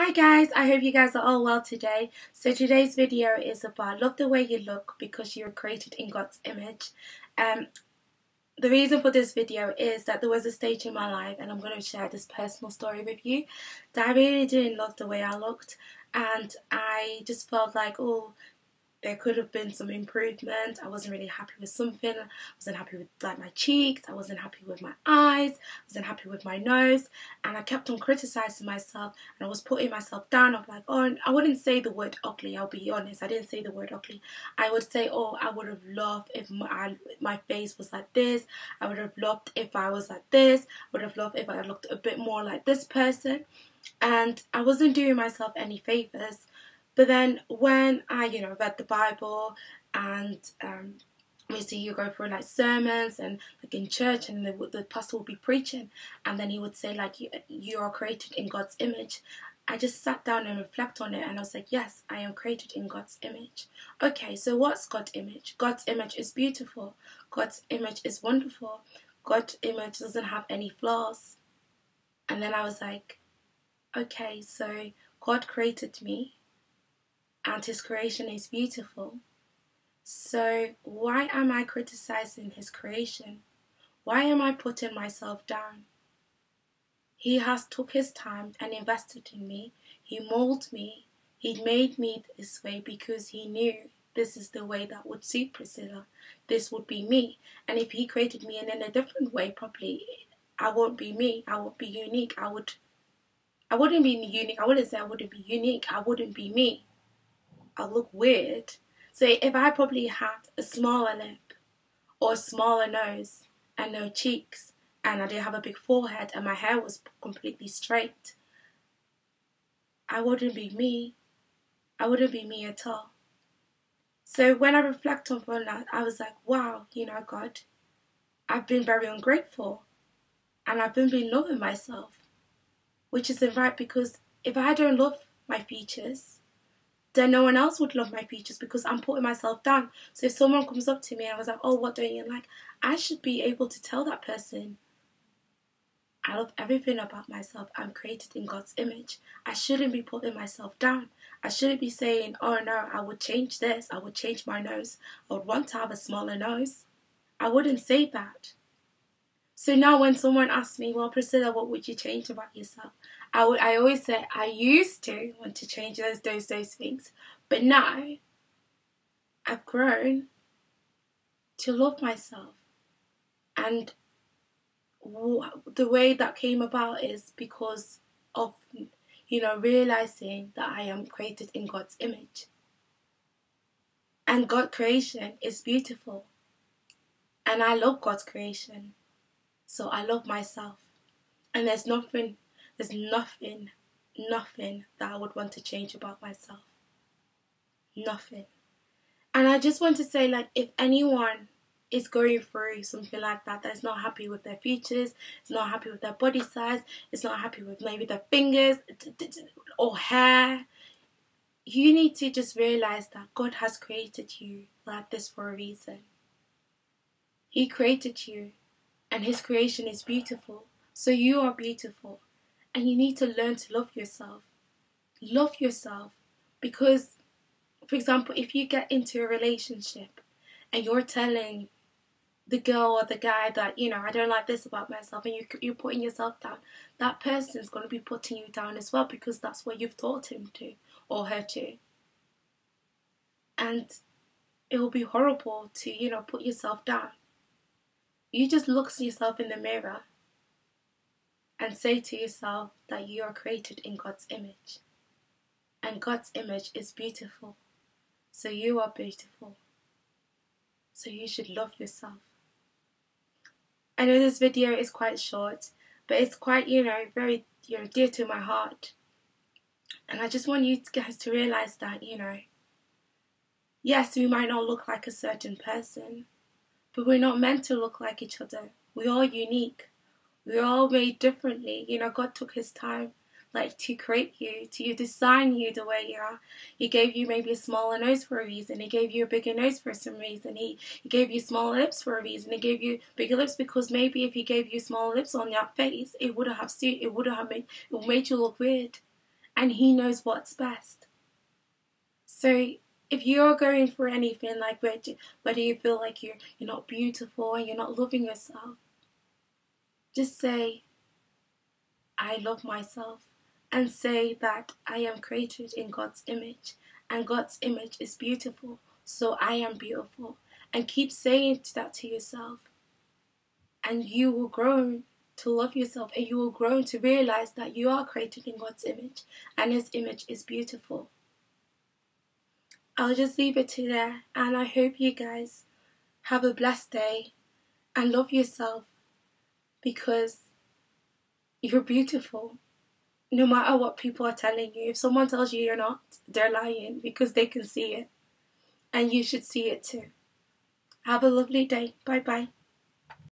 Hi guys, I hope you guys are all well today. So today's video is about love the way you look because you were created in God's image. The reason for this video is that there was a stage in my life, and I'm going to share this personal story with you, that I really didn't love the way I looked, and I just felt like, oh, there could have been some improvement. I wasn't really happy with something. I wasn't happy with like my cheeks. I wasn't happy with my eyes. I wasn't happy with my nose. And I kept on criticizing myself, and I was putting myself down. I'm like, oh, I wouldn't say the word ugly. I'll be honest. I didn't say the word ugly. I would say, oh, I would have loved if my face was like this. I would have loved if I was like this. I would have loved if I looked a bit more like this person. And I wasn't doing myself any favors. But then when I, read the Bible and obviously you go through like sermons and like in church, and the pastor would be preaching, and then he would say like you are created in God's image. I just sat down and reflect on it, and I was like, yes, I am created in God's image. Okay, so what's God's image? God's image is beautiful. God's image is wonderful. God's image doesn't have any flaws. And then I was like, okay, so God created me, and his creation is beautiful. So why am I criticizing his creation? Why am I putting myself down? He has took his time and invested in me. He molded me. He made me this way because he knew this is the way that would suit Priscilla. This would be me. And if he created me in a different way, probably I won't be me. I won't be unique. I wouldn't be unique. I wouldn't say I wouldn't be unique. I wouldn't be me. I'll look weird. So if I probably had a smaller lip or a smaller nose and no cheeks, and I didn't have a big forehead and my hair was completely straight, I wouldn't be me. I wouldn't be me at all. So when I reflect on that, I was like, wow, God, I've been very ungrateful, and I've been loving myself, which isn't right, because if I don't love my features, then no one else would love my features because I'm putting myself down. So if someone comes up to me and I was like, oh, what don't you like? I should be able to tell that person, I love everything about myself. I'm created in God's image. I shouldn't be putting myself down. I shouldn't be saying, oh no, I would change this. I would change my nose. I would want to have a smaller nose. I wouldn't say that. So now when someone asks me, well, Priscilla, what would you change about yourself? I always say I used to want to change those things. But now I've grown to love myself. And the way that came about is because of, realizing that I am created in God's image. And God's creation is beautiful. And I love God's creation. So I love myself. And there's nothing that I would want to change about myself. Nothing. And I just want to say, like, if anyone is going through something like that, that's not happy with their features, is not happy with their body size, is not happy with maybe their fingers or hair, you need to just realize that God has created you like this for a reason. He created you, and his creation is beautiful. So you are beautiful. And you need to learn to love yourself. Love yourself. Because, for example, if you get into a relationship and you're telling the girl or the guy that, I don't like this about myself, and you're putting yourself down, that person's going to be putting you down as well, because that's what you've taught him to or her to. And it will be horrible to, put yourself down. You just look at yourself in the mirror and say to yourself that you are created in God's image. And God's image is beautiful. So you are beautiful. So you should love yourself. I know this video is quite short, but it's quite, very, dear to my heart. And I just want you guys to realize that, yes, we might not look like a certain person, but we're not meant to look like each other. We're all unique. We're all made differently. God took his time, to create you, to design you the way you are. He gave you maybe a smaller nose for a reason. He gave you a bigger nose for some reason. He gave you smaller lips for a reason. He gave you bigger lips because maybe if he gave you smaller lips on your face, it would have made you look weird. and He knows what's best. So if you're going through anything, like whether you feel like you're not beautiful and you're not loving yourself, just say, I love myself, and say that I am created in God's image, and God's image is beautiful, so I am beautiful. And keep saying that to yourself, and you will grow to love yourself, and you will grow to realize that you are created in God's image, and His image is beautiful. I'll just leave it to there, and I hope you guys have a blessed day and love yourself, because you're beautiful. No matter what people are telling you, if someone tells you you're not, they're lying, because they can see it, and you should see it too. Have a lovely day. Bye bye.